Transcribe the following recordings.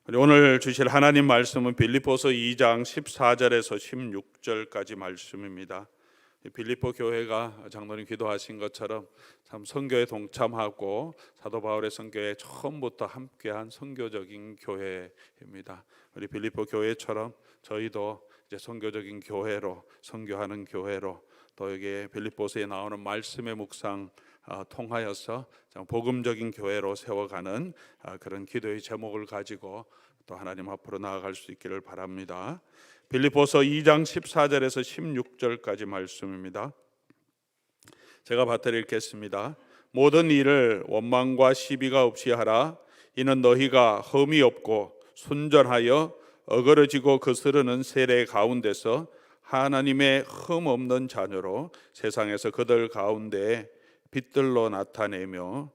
우리 오늘 주실 하나님 말씀은 빌립보서 2장 14절에서 16절까지 말씀입니다. 빌립보 교회가 장로님 기도하신 것처럼 참 선교에 동참하고 사도 바울의 선교에 처음부터 함께한 선교적인 교회입니다. 우리 빌립보 교회처럼 저희도 이제 선교적인 교회로, 선교하는 교회로, 또 여기에 빌립보서에 나오는 말씀의 묵상 통하여서 복음적인 교회로 세워가는 그런 기도의 제목을 가지고 또 하나님 앞으로 나아갈 수 있기를 바랍니다. 빌립보서 2장 14절에서 16절까지 말씀입니다. 제가 받들어 읽겠습니다. 모든 일을 원망과 시비가 없이 하라. 이는 너희가 흠이 없고 순전하여 어그러지고 거스르는 세례 가운데서 하나님의 흠 없는 자녀로 세상에서 그들 가운데 빛들로 나타내며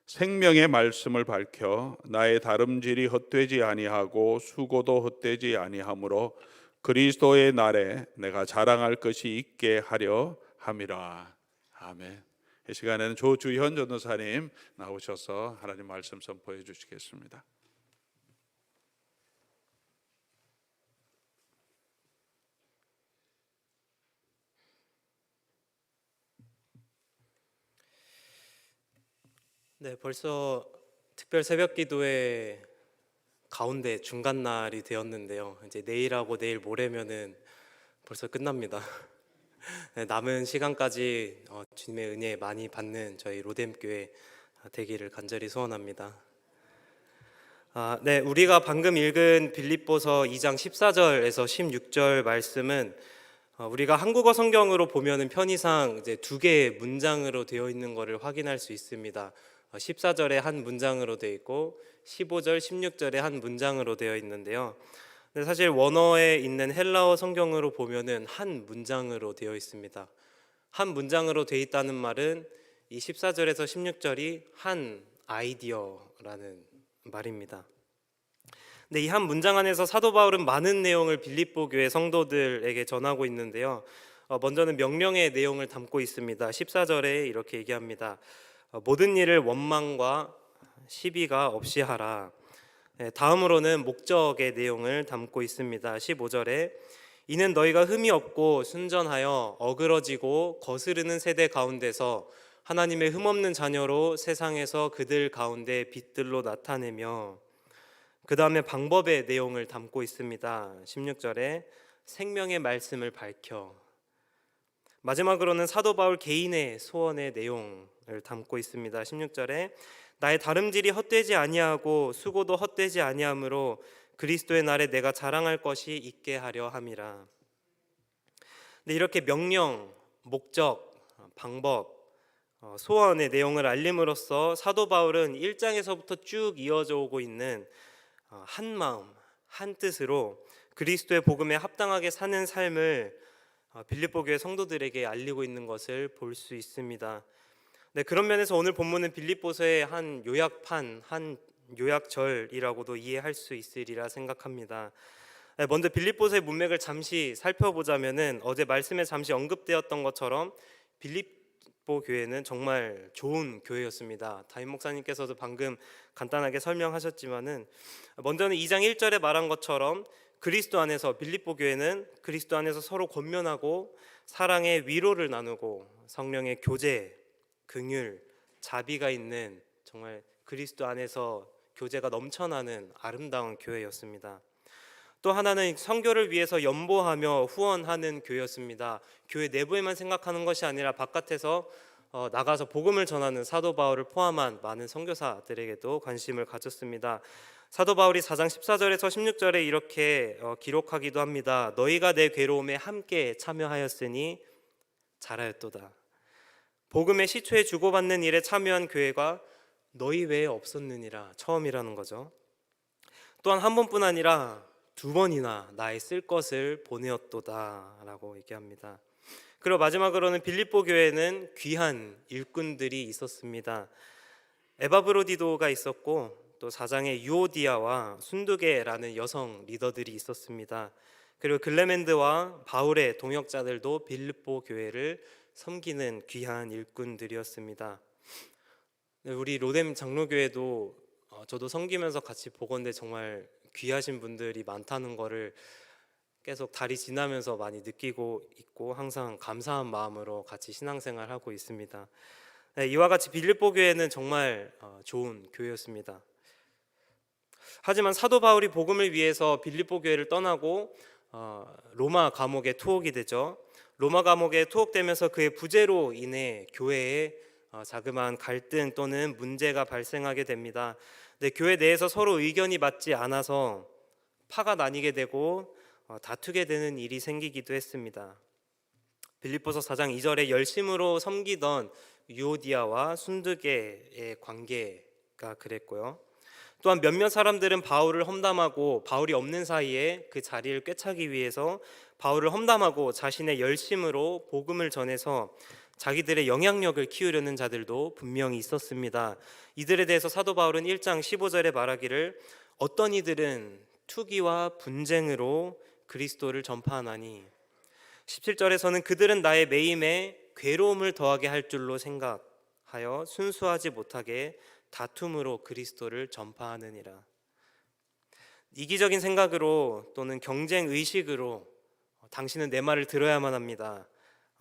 생명의 말씀을 밝혀 나의 다름질이 헛되지 아니하고 수고도 헛되지 아니하므로 그리스도의 날에 내가 자랑할 것이 있게 하려 함이라. 아멘. 이 시간에는 조주현 전도사님 나오셔서 하나님 말씀 선포해 주시겠습니다. 네, 벌써 특별 새벽 기도의 가운데 중간 날이 되었는데요. 이제 내일하고 내일 모레면은 벌써 끝납니다. 네, 남은 시간까지 주님의 은혜 많이 받는 저희 로뎀교회 되기를 간절히 소원합니다. 네, 우리가 방금 읽은 빌립보서 2장 14절에서 16절 말씀은 우리가 한국어 성경으로 보면은 편의상 이제 두 개의 문장으로 되어 있는 것을 확인할 수 있습니다. 14절에 한 문장으로 되어 있고 15절, 16절에 한 문장으로 되어 있는데요. 근데 사실 원어에 있는 헬라어 성경으로 보면은 한 문장으로 되어 있습니다. 한 문장으로 되어 있다는 말은 이 14절에서 16절이 한 아이디어라는 말입니다. 근데 이 한 문장 안에서 사도 바울은 많은 내용을 빌립보 교회 성도들에게 전하고 있는데요. 먼저는 명령의 내용을 담고 있습니다. 14절에 이렇게 얘기합니다. 모든 일을 원망과 시비가 없이 하라. 다음으로는 목적의 내용을 담고 있습니다. 15절에 이는 너희가 흠이 없고 순전하여 어그러지고 거스르는 세대 가운데서 하나님의 흠없는 자녀로 세상에서 그들 가운데 빛들로 나타내며, 그 다음에 방법의 내용을 담고 있습니다. 16절에 생명의 말씀을 밝혀, 마지막으로는 사도 바울 개인의 소원의 내용을 담고 있습니다. 16절에 나의 다름질이 헛되지 아니하고 수고도 헛되지 아니하므로 그리스도의 날에 내가 자랑할 것이 있게 하려 함이라. 근데 이렇게 명령, 목적, 방법, 소원의 내용을 알림으로써 사도 바울은 1장에서부터 쭉 이어져 오고 있는 한 마음, 한 뜻으로 그리스도의 복음에 합당하게 사는 삶을 빌립보 교회 성도들에게 알리고 있는 것을 볼 수 있습니다. 네, 그런 면에서 오늘 본문은 빌립보서의 한 요약판, 한 요약절이라고도 이해할 수 있으리라 생각합니다. 네, 먼저 빌립보서의 문맥을 잠시 살펴보자면은 어제 말씀에 잠시 언급되었던 것처럼 빌립보 교회는 정말 좋은 교회였습니다. 담임 목사님께서도 방금 간단하게 설명하셨지만은 먼저는 2장 1절에 말한 것처럼 그리스도 안에서 빌립보 교회는 그리스도 안에서 서로 권면하고 사랑의 위로를 나누고 성령의 교제, 긍휼, 자비가 있는 정말 그리스도 안에서 교제가 넘쳐나는 아름다운 교회였습니다. 또 하나는 선교를 위해서 연보하며 후원하는 교회였습니다. 교회 내부에만 생각하는 것이 아니라 바깥에서 나가서 복음을 전하는 사도 바울을 포함한 많은 선교사들에게도 관심을 가졌습니다. 사도 바울이 4장 14절에서 16절에 이렇게 기록하기도 합니다. 너희가 내 괴로움에 함께 참여하였으니 잘하였도다. 복음의 시초에 주고받는 일에 참여한 교회가 너희 외에 없었느니라. 처음이라는 거죠. 또한 한 번뿐 아니라 두 번이나 나의 쓸 것을 보내었도다 라고 얘기합니다. 그리고 마지막으로는 빌립보 교회는 귀한 일꾼들이 있었습니다. 에바브로디도가 있었고 또 사장의 유오디아와 순두게라는 여성 리더들이 있었습니다. 그리고 글레멘드와 바울의 동역자들도 빌립보 교회를 섬기는 귀한 일꾼들이었습니다. 우리 로뎀 장로교회도 저도 섬기면서 같이 보건대 정말 귀하신 분들이 많다는 거를 계속 달이 지나면서 많이 느끼고 있고 항상 감사한 마음으로 같이 신앙생활하고 있습니다. 네, 이와 같이 빌립보 교회는 정말 좋은 교회였습니다. 하지만 사도 바울이 복음을 위해서 빌립보 교회를 떠나고 로마 감옥에 투옥이 되죠. 로마 감옥에 투옥되면서 그의 부재로 인해 교회에 자그마한 갈등 또는 문제가 발생하게 됩니다. 근데 교회 내에서 서로 의견이 맞지 않아서 파가 나뉘게 되고 다투게 되는 일이 생기기도 했습니다. 빌립보서 4장 2절에 열심으로 섬기던 유오디아와 순두계의 관계가 그랬고요. 또한 몇몇 사람들은 바울을 험담하고 바울이 없는 사이에 그 자리를 꿰차기 위해서 바울을 험담하고 자신의 열심으로 복음을 전해서 자기들의 영향력을 키우려는 자들도 분명히 있었습니다. 이들에 대해서 사도 바울은 1장 15절에 말하기를 어떤 이들은 투기와 분쟁으로 그리스도를 전파하나니 17절에서는 그들은 나의 매임에 괴로움을 더하게 할 줄로 생각하여 순수하지 못하게 다툼으로 그리스도를 전파하느니라. 이기적인 생각으로 또는 경쟁 의식으로 당신은 내 말을 들어야만 합니다.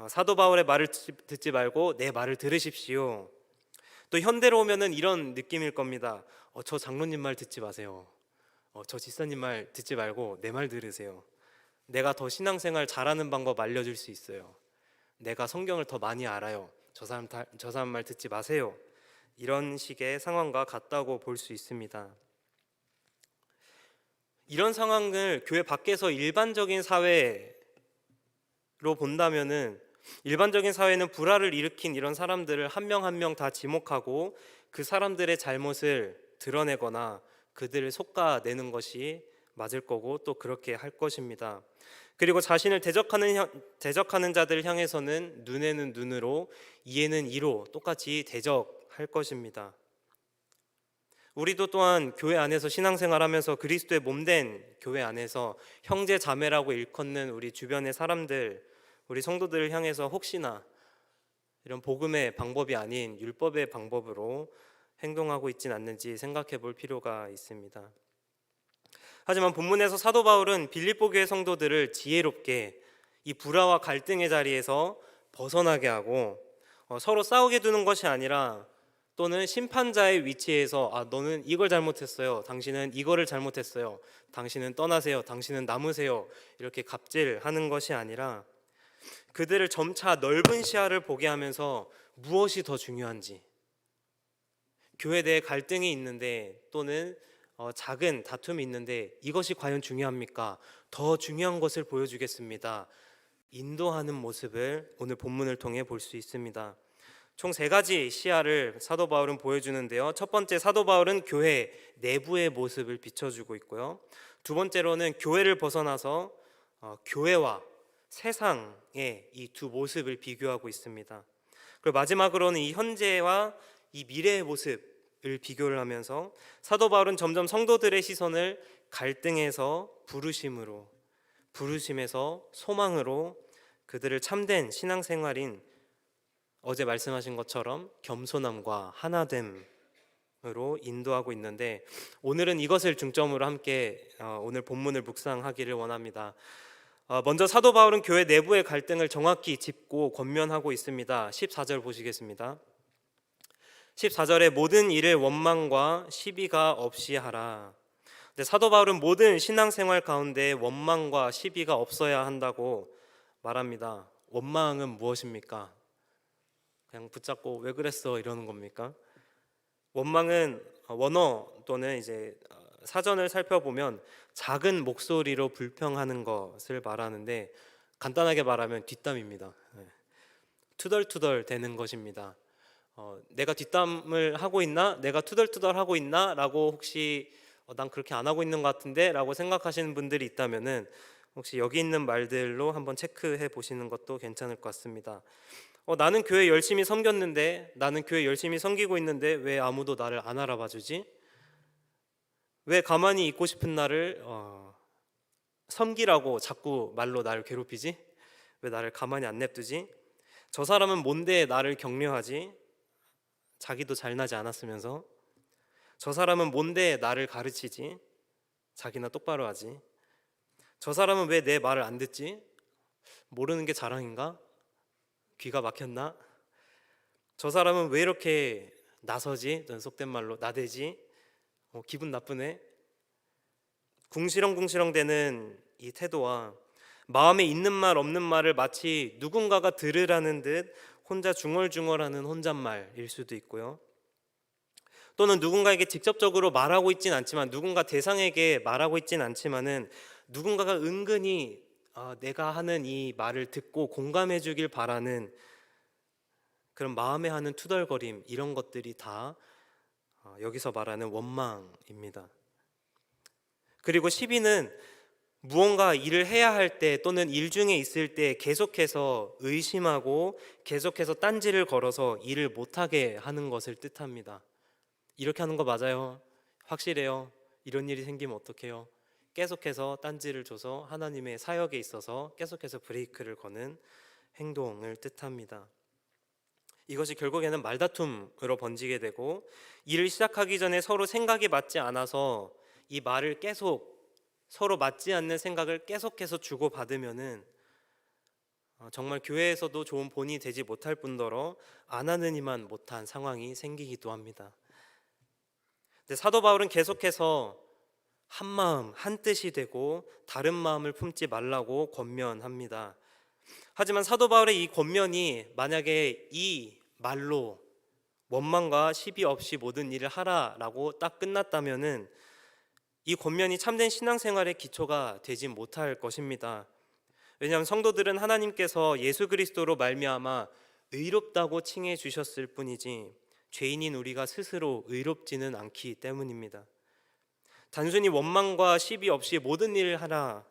사도 바울의 말을 듣지 말고 내 말을 들으십시오. 또 현대로 오면은 이런 느낌일 겁니다. 저 장로님 말 듣지 마세요. 저 집사님 말 듣지 말고 내 말 들으세요. 내가 더 신앙생활 잘하는 방법 알려줄 수 있어요. 내가 성경을 더 많이 알아요. 저 사람 말 듣지 마세요. 이런 식의 상황과 같다고 볼 수 있습니다. 이런 상황을 교회 밖에서 일반적인 사회로 본다면은 일반적인 사회는 불화를 일으킨 이런 사람들을 한 명 한 명 다 지목하고 그 사람들의 잘못을 드러내거나 그들을 솎아내는 것이 맞을 거고 또 그렇게 할 것입니다. 그리고 자신을 대적하는 자들을 향해서는 눈에는 눈으로 이에는 이로 똑같이 대적할 것입니다. 우리도 또한 교회 안에서 신앙생활하면서 그리스도의 몸된 교회 안에서 형제 자매라고 일컫는 우리 주변의 사람들, 우리 성도들을 향해서 혹시나 이런 복음의 방법이 아닌 율법의 방법으로 행동하고 있진 않는지 생각해 볼 필요가 있습니다. 하지만 본문에서 사도 바울은 빌립보 교회 성도들을 지혜롭게 이 불화와 갈등의 자리에서 벗어나게 하고 서로 싸우게 두는 것이 아니라 또는 심판자의 위치에서 너는 이걸 잘못했어요. 당신은 이거를 잘못했어요. 당신은 떠나세요. 당신은 남으세요. 이렇게 갑질하는 것이 아니라 그들을 점차 넓은 시야를 보게 하면서 무엇이 더 중요한지, 교회 내에 갈등이 있는데 또는 작은 다툼이 있는데 이것이 과연 중요합니까? 더 중요한 것을 보여주겠습니다. 인도하는 모습을 오늘 본문을 통해 볼 수 있습니다. 총 3가지 시야를 사도 바울은 보여주는데요. 첫 번째, 사도 바울은 교회 내부의 모습을 비춰주고 있고요. 두 번째로는 교회를 벗어나서 교회와 세상의 이 두 모습을 비교하고 있습니다. 그리고 마지막으로는 이 현재와 이 미래의 모습을 비교를 하면서 사도 바울은 점점 성도들의 시선을 갈등에서 부르심에서 소망으로 그들을 참된 신앙생활인 어제 말씀하신 것처럼 겸손함과 하나됨으로 인도하고 있는데 오늘은 이것을 중점으로 함께 오늘 본문을 묵상하기를 원합니다. 먼저 사도 바울은 교회 내부의 갈등을 정확히 짚고 권면하고 있습니다. 14절 보시겠습니다. 14절에 모든 일을 원망과 시비가 없이 하라. 근데 사도 바울은 모든 신앙생활 가운데 원망과 시비가 없어야 한다고 말합니다. 원망은 무엇입니까? 그냥 붙잡고 왜 그랬어 이러는 겁니까? 원망은 원어 또는 이제 사전을 살펴보면 작은 목소리로 불평하는 것을 말하는데 간단하게 말하면 뒷담입니다. 투덜투덜 대는 것입니다. 내가 뒷담을 하고 있나? 내가 투덜투덜 하고 있나? 라고 혹시 난 그렇게 안 하고 있는 것 같은데? 라고 생각하시는 분들이 있다면은 혹시 여기 있는 말들로 한번 체크해 보시는 것도 괜찮을 것 같습니다. 나는 교회 열심히 섬겼는데, 나는 교회 열심히 섬기고 있는데 왜 아무도 나를 안 알아봐 주지? 왜 가만히 있고 싶은 나를 섬기라고 자꾸 말로 나를 괴롭히지? 왜 나를 가만히 안 냅두지? 저 사람은 뭔데 나를 격려하지? 자기도 잘나지 않았으면서. 저 사람은 뭔데 나를 가르치지? 자기나 똑바로 하지. 저 사람은 왜 내 말을 안 듣지? 모르는 게 자랑인가? 귀가 막혔나? 저 사람은 왜 이렇게 나서지? 전 속된 말로 나대지? 기분 나쁘네. 궁시렁궁시렁대는 이 태도와 마음에 있는 말 없는 말을 마치 누군가가 들으라는 듯 혼자 중얼중얼하는 혼잣말일 수도 있고요. 또는 누군가에게 직접적으로 말하고 있진 않지만, 누군가 대상에게 말하고 있진 않지만은 누군가가 은근히 내가 하는 이 말을 듣고 공감해 주길 바라는 그런 마음에 하는 투덜거림, 이런 것들이 다 여기서 말하는 원망입니다. 그리고 시비는 무언가 일을 해야 할 때 또는 일 중에 있을 때 계속해서 의심하고 계속해서 딴지를 걸어서 일을 못하게 하는 것을 뜻합니다. 이렇게 하는 거 맞아요? 확실해요? 이런 일이 생기면 어떡해요? 계속해서 딴지를 줘서 하나님의 사역에 있어서 계속해서 브레이크를 거는 행동을 뜻합니다. 이것이 결국에는 말다툼으로 번지게 되고, 일을 시작하기 전에 서로 생각이 맞지 않아서 이 말을 계속, 서로 맞지 않는 생각을 계속해서 주고받으면은 정말 교회에서도 좋은 본이 되지 못할 뿐더러 안 하느니만 못한 상황이 생기기도 합니다. 근데 사도 바울은 계속해서 한 마음 한 뜻이 되고 다른 마음을 품지 말라고 권면합니다. 하지만 사도 바울의 이 권면이 만약에 이 말로 원망과 시비 없이 모든 일을 하라라고 딱 끝났다면은 이 권면이 참된 신앙생활의 기초가 되지 못할 것입니다. 왜냐하면 성도들은 하나님께서 예수 그리스도로 말미암아 의롭다고 칭해 주셨을 뿐이지 죄인인 우리가 스스로 의롭지는 않기 때문입니다. 단순히 원망과 시비 없이 모든 일을 하라,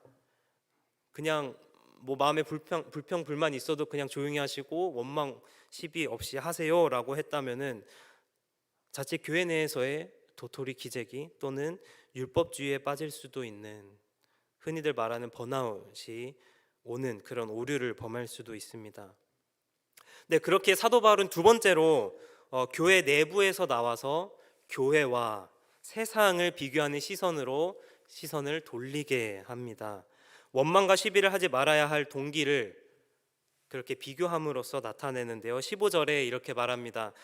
그냥 뭐 마음에 불평 불만 있어도 그냥 조용히 하시고 원망 시비 없이 하세요라고 했다면은 자칫 교회 내에서의 도토리 기재기 또는 율법주의에 빠질 수도 있는, 흔히들 말하는 번아웃이 오는 그런 오류를 범할 수도 있습니다. 네, 그렇게 사도 바울은 두 번째로 교회 내부에서 나와서 교회와 세상을 비교하는 시선을 돌리게 합니다. 원망과 시비를 하지 말아야 할 동기를 그렇게 비교함으로써 나타내는데요. 15절에 이렇게 말합니다.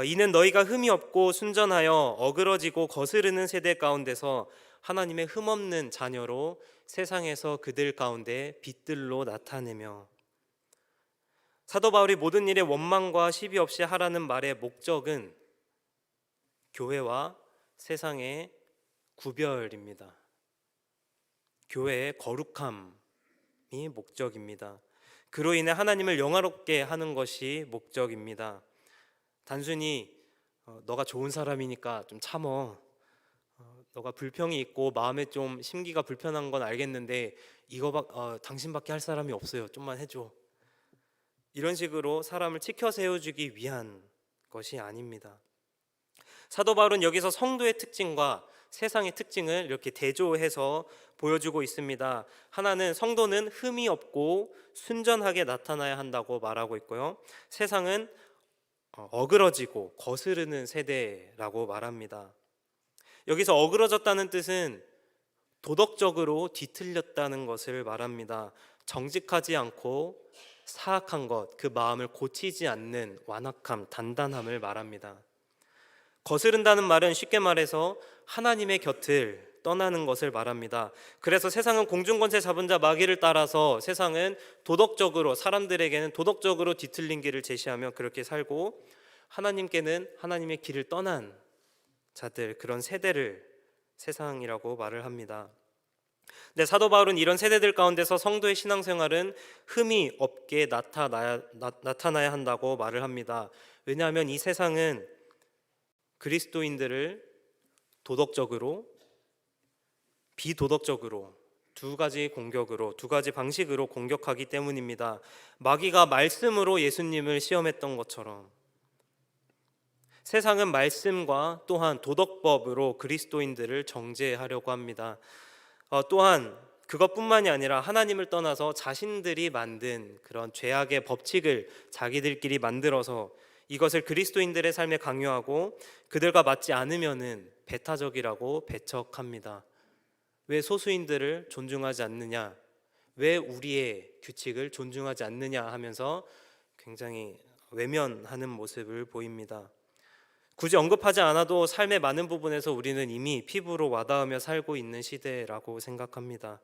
이는 너희가 흠이 없고 순전하여 어그러지고 거스르는 세대 가운데서 하나님의 흠없는 자녀로 세상에서 그들 가운데 빛들로 나타내며. 사도 바울이 모든 일에 원망과 시비 없이 하라는 말의 목적은 교회와 세상의 구별입니다. 교회의 거룩함이 목적입니다. 그로 인해 하나님을 영화롭게 하는 것이 목적입니다. 단순히 너가 좋은 사람이니까 좀 참어, 너가 불평이 있고 마음에 좀 심기가 불편한 건 알겠는데 당신밖에 할 사람이 없어요, 좀만 해줘, 이런 식으로 사람을 치켜 세워주기 위한 것이 아닙니다. 사도 바울은 여기서 성도의 특징과 세상의 특징을 이렇게 대조해서 보여주고 있습니다. 하나는 성도는 흠이 없고 순전하게 나타나야 한다고 말하고 있고요, 세상은 어그러지고 거스르는 세대라고 말합니다. 여기서 어그러졌다는 뜻은 도덕적으로 뒤틀렸다는 것을 말합니다. 정직하지 않고 사악한 것, 그 마음을 고치지 않는 완악함, 단단함을 말합니다. 거스른다는 말은 쉽게 말해서 하나님의 곁을 떠나는 것을 말합니다. 그래서 세상은 공중권세 잡은 자 마귀를 따라서 세상은 도덕적으로, 사람들에게는 도덕적으로 뒤틀린 길을 제시하며 그렇게 살고, 하나님께는 하나님의 길을 떠난 자들, 그런 세대를 세상이라고 말을 합니다. 근데 사도 바울은 이런 세대들 가운데서 성도의 신앙생활은 흠이 없게 나타나야 한다고 말을 합니다. 왜냐하면 이 세상은 그리스도인들을 도덕적으로, 비도덕적으로 두 가지 방식으로 공격하기 때문입니다. 마귀가 말씀으로 예수님을 시험했던 것처럼 세상은 말씀과 또한 도덕법으로 그리스도인들을 정죄하려고 합니다. 또한 그것뿐만이 아니라 하나님을 떠나서 자신들이 만든 그런 죄악의 법칙을 자기들끼리 만들어서 이것을 그리스도인들의 삶에 강요하고 그들과 맞지 않으면은 배타적이라고 배척합니다. 왜 소수인들을 존중하지 않느냐? 왜 우리의 규칙을 존중하지 않느냐 하면서 굉장히 외면하는 모습을 보입니다. 굳이 언급하지 않아도 삶의 많은 부분에서 우리는 이미 피부로 와닿으며 살고 있는 시대라고 생각합니다.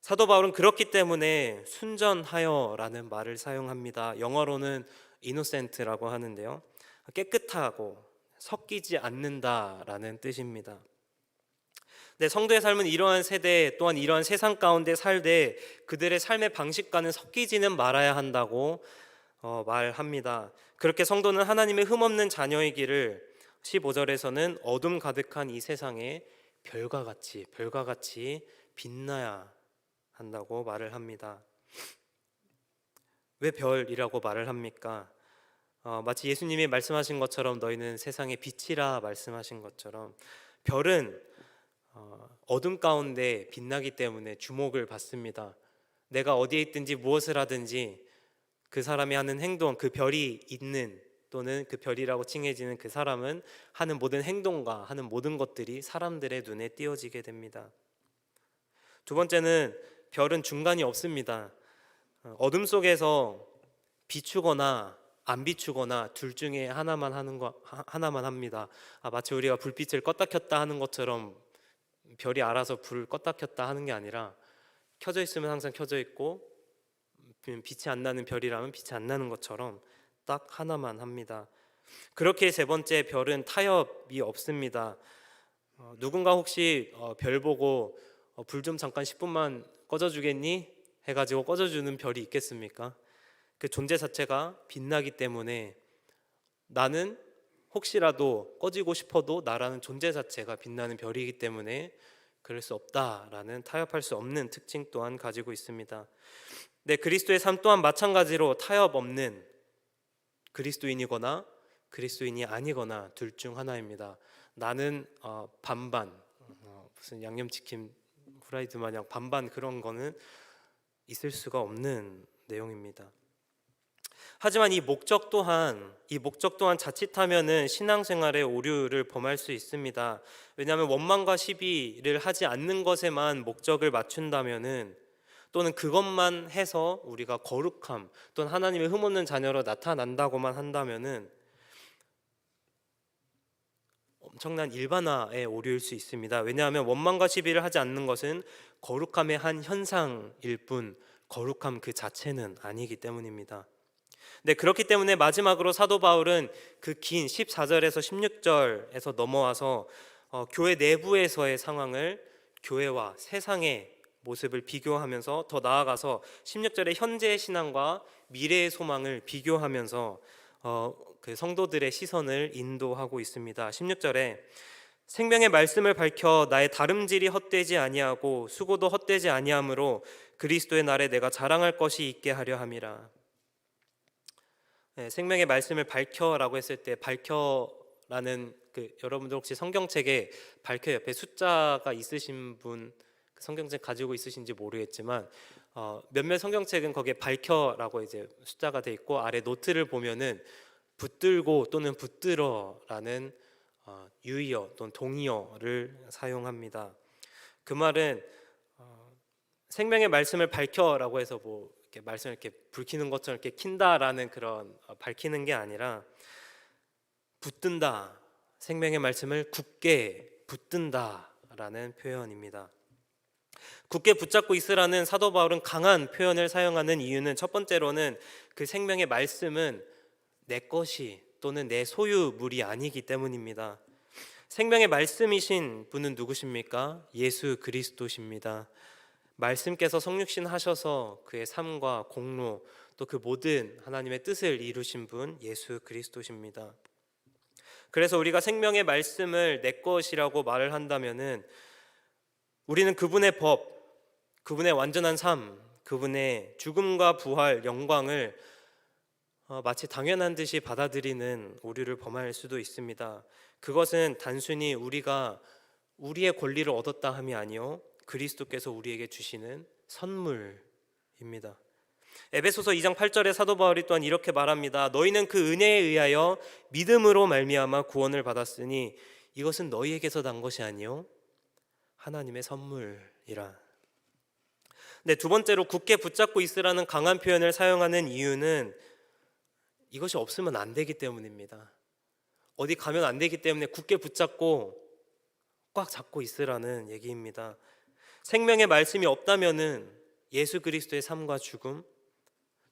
사도 바울은 그렇기 때문에 순전하여라는 말을 사용합니다. 영어로는 innocent라고 하는데요, 깨끗하고 섞이지 않는다라는 뜻입니다. 네, 성도의 삶은 이러한 세대 또한 이러한 세상 가운데 살되 그들의 삶의 방식과는 섞이지는 말아야 한다고 말합니다. 그렇게 성도는 하나님의 흠없는 자녀이기를 15절에서는 어둠 가득한 이 세상에 별과 같이 빛나야 한다고 말을 합니다. 왜 별이라고 말을 합니까? 마치 예수님이 말씀하신 것처럼 너희는 세상의 빛이라 말씀하신 것처럼 별은 어둠 가운데 빛나기 때문에 주목을 받습니다. 내가 어디에 있든지 무엇을 하든지 그 사람이 하는 행동, 그 별이 있는 또는 그 별이라고 칭해지는 그 사람은 하는 모든 행동과 하는 모든 것들이 사람들의 눈에 띄어지게 됩니다. 두 번째는 별은 중간이 없습니다. 어둠 속에서 비추거나 안 비추거나 둘 중에 하나만 합니다. 마치 우리가 불빛을 껐다 켰다 하는 것처럼 별이 알아서 불을 껐다 켰다 하는 게 아니라 켜져 있으면 항상 켜져 있고 빛이 안 나는 별이라면 빛이 안 나는 것처럼 딱 하나만 합니다. 그렇게 세 번째, 별은 타협이 없습니다. 누군가 혹시 별 보고 불 좀 잠깐 10분만 꺼져주겠니? 해가지고 꺼져주는 별이 있겠습니까? 그 존재 자체가 빛나기 때문에 나는 혹시라도 꺼지고 싶어도 나라는 존재 자체가 빛나는 별이기 때문에 그럴 수 없다라는, 타협할 수 없는 특징 또한 가지고 있습니다. 네, 그리스도의 삶 또한 마찬가지로 타협 없는 그리스도인이거나 그리스도인이 아니거나 둘 중 하나입니다. 나는 반반, 무슨 양념치킨 후라이드 마냥 반반 그런 거는 있을 수가 없는 내용입니다. 하지만 이 목적 또한 자칫하면은 신앙생활의 오류를 범할 수 있습니다. 왜냐하면 원망과 시비를 하지 않는 것에만 목적을 맞춘다면은, 또는 그것만 해서 우리가 거룩함 또는 하나님의 흠없는 자녀로 나타난다고만 한다면은 엄청난 일반화의 오류일 수 있습니다. 왜냐하면 원망과 시비를 하지 않는 것은 거룩함의 한 현상일 뿐 거룩함 그 자체는 아니기 때문입니다. 네, 그렇기 때문에 마지막으로 사도 바울은 그 긴 14절에서 16절에서 넘어와서 교회 내부에서의 상황을 교회와 세상의 모습을 비교하면서, 더 나아가서 16절의 현재의 신앙과 미래의 소망을 비교하면서 그 성도들의 시선을 인도하고 있습니다. 16절에 생명의 말씀을 밝혀 나의 다름질이 헛되지 아니하고 수고도 헛되지 아니하므로 그리스도의 날에 내가 자랑할 것이 있게 하려 함이라. 네, 생명의 말씀을 밝혀라고 했을 때 밝혀라는 여러분들 혹시 성경책에 밝혀 옆에 숫자가 있으신 분, 성경책 가지고 있으신지 모르겠지만 몇몇 성경책은 거기에 밝혀라고 이제 숫자가 돼 있고 아래 노트를 보면은 붙들고 또는 붙들어라는 유의어 또는 동의어를 사용합니다. 그 말은 생명의 말씀을 밝혀라고 해서 뭐 이렇게 말씀을 이렇게 불키는 것처럼 이렇게 킨다라는 그런 밝히는 게 아니라 붙든다, 생명의 말씀을 굳게 붙든다라는 표현입니다. 굳게 붙잡고 있으라는 사도 바울은 강한 표현을 사용하는 이유는, 첫 번째로는 그 생명의 말씀은 내 것이 또는 내 소유물이 아니기 때문입니다. 생명의 말씀이신 분은 누구십니까? 예수 그리스도십니다. 말씀께서 성육신 하셔서 그의 삶과 공로 또 그 모든 하나님의 뜻을 이루신 분 예수 그리스도십니다. 그래서 우리가 생명의 말씀을 내 것이라고 말을 한다면은 우리는 그분의 법, 그분의 완전한 삶, 그분의 죽음과 부활, 영광을 마치 당연한 듯이 받아들이는 오류를 범할 수도 있습니다. 그것은 단순히 우리가 우리의 권리를 얻었다 함이 아니요 그리스도께서 우리에게 주시는 선물입니다. 에베소서 2장 8절에 사도 바울이 또한 이렇게 말합니다. 너희는 그 은혜에 의하여 믿음으로 말미암아 구원을 받았으니 이것은 너희에게서 난 것이 아니요 하나님의 선물이라. 네, 두 번째로 굳게 붙잡고 있으라는 강한 표현을 사용하는 이유는 이것이 없으면 안 되기 때문입니다. 어디 가면 안 되기 때문에 굳게 붙잡고 꽉 잡고 있으라는 얘기입니다. 생명의 말씀이 없다면은 예수 그리스도의 삶과 죽음,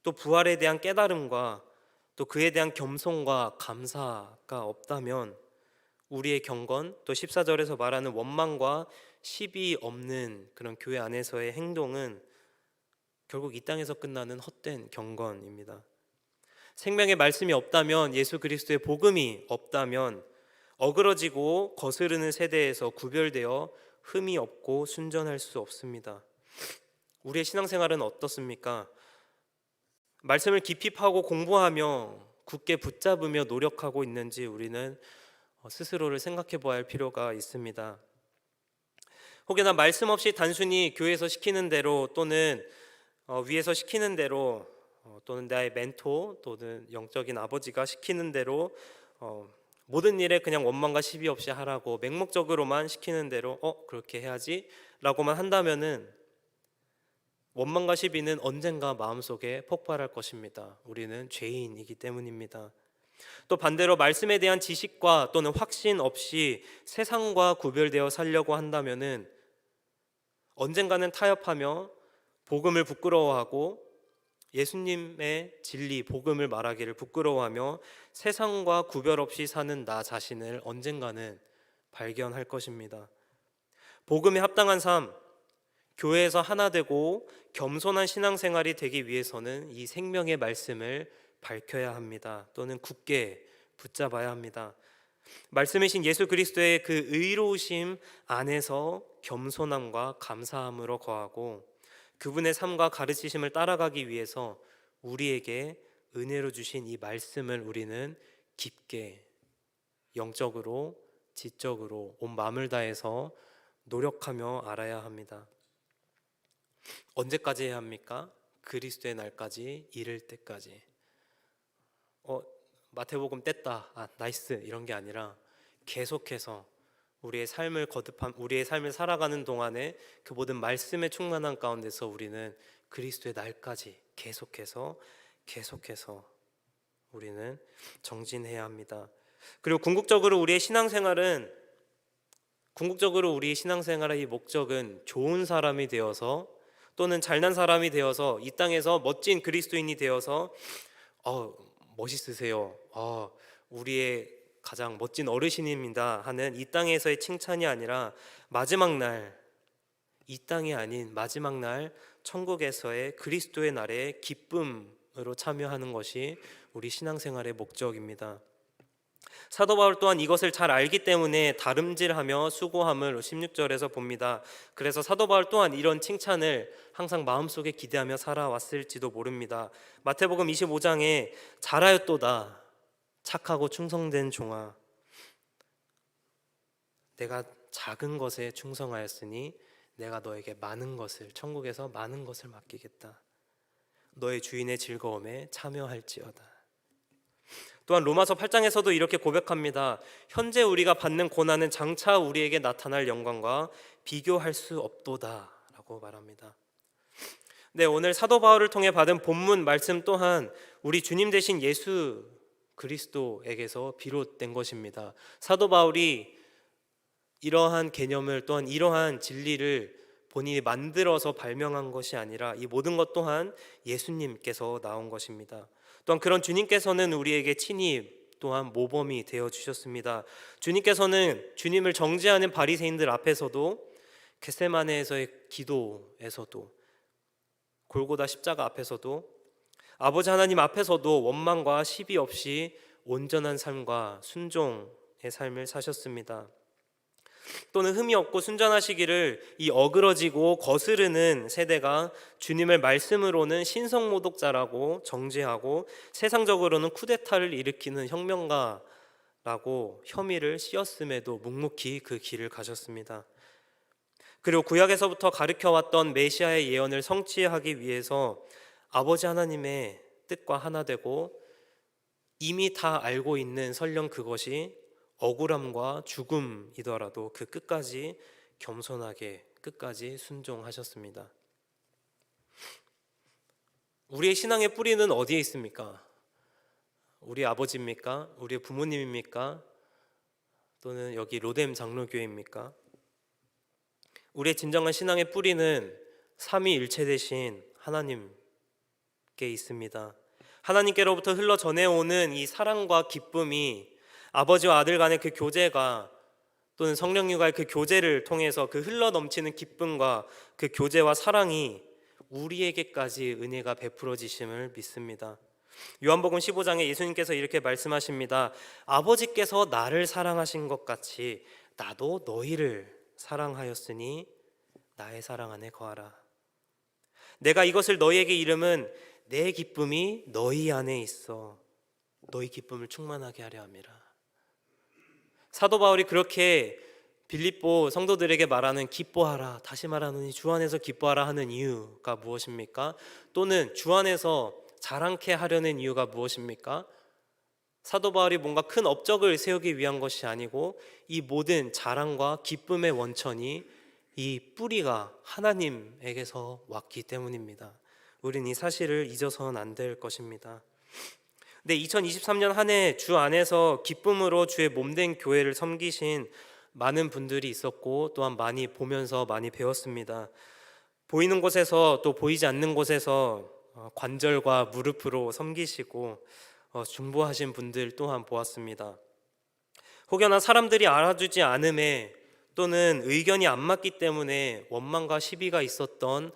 또 부활에 대한 깨달음과 또 그에 대한 겸손과 감사가 없다면 우리의 경건, 또 14절에서 말하는 원망과 시비 없는 그런 교회 안에서의 행동은 결국 이 땅에서 끝나는 헛된 경건입니다. 생명의 말씀이 없다면, 예수 그리스도의 복음이 없다면 어그러지고 거스르는 세대에서 구별되어 흠이 없고 순전할 수 없습니다. 우리의 신앙생활은 어떻습니까? 말씀을 깊이 파고 공부하며 굳게 붙잡으며 노력하고 있는지 우리는 스스로를 생각해 보아야 할 필요가 있습니다. 혹여나 말씀 없이 단순히 교회에서 시키는 대로 또는 위에서 시키는 대로 또는 나의 멘토 또는 영적인 아버지가 시키는 대로 모든 일에 그냥 원망과 시비 없이 하라고 맹목적으로만 시키는 대로 그렇게 해야지 라고만 한다면은 원망과 시비는 언젠가 마음속에 폭발할 것입니다. 우리는 죄인이기 때문입니다. 또 반대로 말씀에 대한 지식과 또는 확신 없이 세상과 구별되어 살려고 한다면은 언젠가는 타협하며 복음을 부끄러워하고 예수님의 진리, 복음을 말하기를 부끄러워하며 세상과 구별 없이 사는 나 자신을 언젠가는 발견할 것입니다. 복음에 합당한 삶, 교회에서 하나 되고 겸손한 신앙생활이 되기 위해서는 이 생명의 말씀을 밝혀야 합니다. 또는 굳게 붙잡아야 합니다. 말씀이신 예수 그리스도의 그 의로우심 안에서 겸손함과 감사함으로 거하고 그분의 삶과 가르치심을 따라가기 위해서 우리에게 은혜로 주신 이 말씀을 우리는 깊게 영적으로 지적으로 온 마음을 다해서 노력하며 알아야 합니다. 언제까지 해야 합니까? 그리스도의 날까지 이를 때까지. 마태복음 뗐다, 나이스 이런 게 아니라 계속해서 우리의 삶을 우리의 삶을 살아가는 동안에 그 모든 말씀의 충만한 가운데서 우리는 그리스도의 날까지 계속해서 우리는 정진해야 합니다. 그리고 궁극적으로 우리의 신앙생활의 이 목적은 좋은 사람이 되어서 또는 잘난 사람이 되어서 이 땅에서 멋진 그리스도인이 되어서 멋있으세요. 우리의 가장 멋진 어르신입니다 하는 이 땅에서의 칭찬이 아니라 마지막 날, 이 땅이 아닌 마지막 날 천국에서의 그리스도의 날에 기쁨으로 참여하는 것이 우리 신앙생활의 목적입니다. 사도 바울 또한 이것을 잘 알기 때문에 다름질하며 수고함을 16절에서 봅니다. 그래서 사도 바울 또한 이런 칭찬을 항상 마음속에 기대하며 살아왔을지도 모릅니다. 마태복음 25장에 잘하였도다 착하고 충성된 종아, 내가 작은 것에 충성하였으니 내가 너에게 많은 것을, 천국에서 많은 것을 맡기겠다. 너의 주인의 즐거움에 참여할지어다. 또한 로마서 8장에서도 이렇게 고백합니다. 현재 우리가 받는 고난은 장차 우리에게 나타날 영광과 비교할 수 없도다 라고 말합니다. 네, 오늘 사도 바울을 통해 받은 본문 말씀 또한 우리 주님 되신 예수 그리스도에게서 비롯된 것입니다. 사도 바울이 이러한 개념을 또한 이러한 진리를 본인이 만들어서 발명한 것이 아니라 이 모든 것 또한 예수님께서 나온 것입니다. 또한 그런 주님께서는 우리에게 친히 또한 모범이 되어 주셨습니다. 주님께서는 주님을 정죄하는 바리새인들 앞에서도 겟세마네에서의 기도에서도 골고다 십자가 앞에서도 아버지 하나님 앞에서도 원망과 시비 없이 온전한 삶과 순종의 삶을 사셨습니다. 또는 흠이 없고 순전하시기를 이 어그러지고 거스르는 세대가 주님을 말씀으로는 신성모독자라고 정죄하고 세상적으로는 쿠데타를 일으키는 혁명가라고 혐의를 씌웠음에도 묵묵히 그 길을 가셨습니다. 그리고 구약에서부터 가르쳐왔던 메시아의 예언을 성취하기 위해서 아버지 하나님의 뜻과 하나 되고 이미 다 알고 있는 설령 그것이 억울함과 죽음이더라도 그 끝까지 겸손하게 끝까지 순종하셨습니다. 우리의 신앙의 뿌리는 어디에 있습니까? 우리 아버지입니까? 우리의 부모님입니까? 또는 여기 로뎀 장로교회입니까? 우리의 진정한 신앙의 뿌리는 삼위일체 되신 하나님께 있습니다. 하나님께로부터 흘러 전해오는 이 사랑과 기쁨이 아버지와 아들 간의 그 교제가 또는 성령님과의 그 교제를 통해서 그 흘러 넘치는 기쁨과 그 교제와 사랑이 우리에게까지 은혜가 베풀어지심을 믿습니다. 요한복음 15장에 예수님께서 이렇게 말씀하십니다. 아버지께서 나를 사랑하신 것 같이 나도 너희를 사랑하였으니 나의 사랑 안에 거하라. 내가 이것을 너희에게 이름은 내 기쁨이 너희 안에 있어 너희 기쁨을 충만하게 하려 함이라. 사도 바울이 그렇게 빌립보 성도들에게 말하는 기뻐하라, 다시 말하노니 주 안에서 기뻐하라 하는 이유가 무엇입니까? 또는 주 안에서 자랑케 하려는 이유가 무엇입니까? 사도 바울이 뭔가 큰 업적을 세우기 위한 것이 아니고 이 모든 자랑과 기쁨의 원천이 이 뿌리가 하나님에게서 왔기 때문입니다. 우린 이 사실을 잊어서는 안 될 것입니다. 네, 2023년 한 해 주 안에서 기쁨으로 주의 몸된 교회를 섬기신 많은 분들이 있었고 또한 많이 보면서 많이 배웠습니다. 보이는 곳에서 또 보이지 않는 곳에서 관절과 무릎으로 섬기시고 중보하신 분들 또한 보았습니다. 혹여나 사람들이 알아주지 않음에 또는 의견이 안 맞기 때문에 원망과 시비가 있었던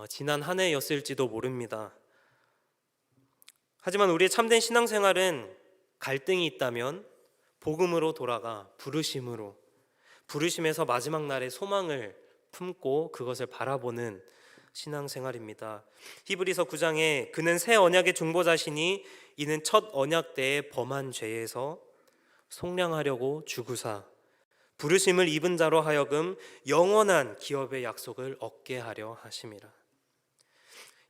지난 한 해였을지도 모릅니다. 하지만 우리의 참된 신앙생활은 갈등이 있다면 복음으로 돌아가 부르심에서 마지막 날의 소망을 품고 그것을 바라보는 신앙생활입니다. 히브리서 9장에 그는 새 언약의 중보자시니 이는 첫 언약 때에 범한 죄에서 속량하려고 죽으사 부르심을 입은 자로 하여금 영원한 기업의 약속을 얻게 하려 하심이라.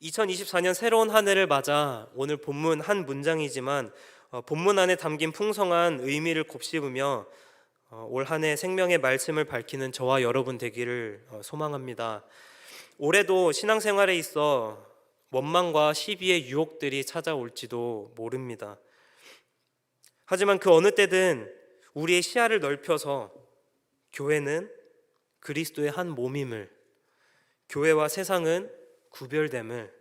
2024년 새로운 한 해를 맞아 오늘 본문 한 문장이지만 본문 안에 담긴 풍성한 의미를 곱씹으며 올 한 해 생명의 말씀을 밝히는 저와 여러분 되기를 소망합니다. 올해도 신앙생활에 있어 원망과 시비의 유혹들이 찾아올지도 모릅니다. 하지만 그 어느 때든 우리의 시야를 넓혀서 교회는 그리스도의 한 몸임을, 교회와 세상은 구별됨을,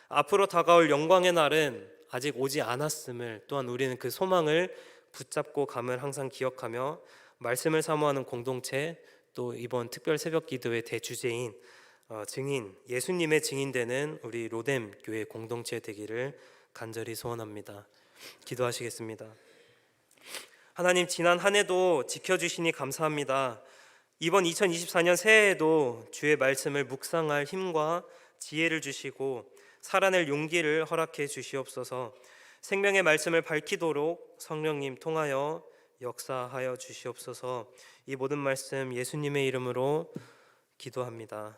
앞으로 다가올 영광의 날은 아직 오지 않았음을 또한 우리는 그 소망을 붙잡고 감을 항상 기억하며 말씀을 사모하는 공동체, 또 이번 특별 새벽 기도의 대주제인 증인, 예수님의 증인되는 우리 로뎀 교회 공동체 되기를 간절히 소원합니다. 기도하시겠습니다. 하나님, 지난 한 해도 지켜주시니 감사합니다. 이번 2024년 새해에도 주의 말씀을 묵상할 힘과 지혜를 주시고 살아낼 용기를 허락해 주시옵소서. 생명의 말씀을 밝히도록 성령님 통하여 역사하여 주시옵소서. 이 모든 말씀 예수님의 이름으로 기도합니다.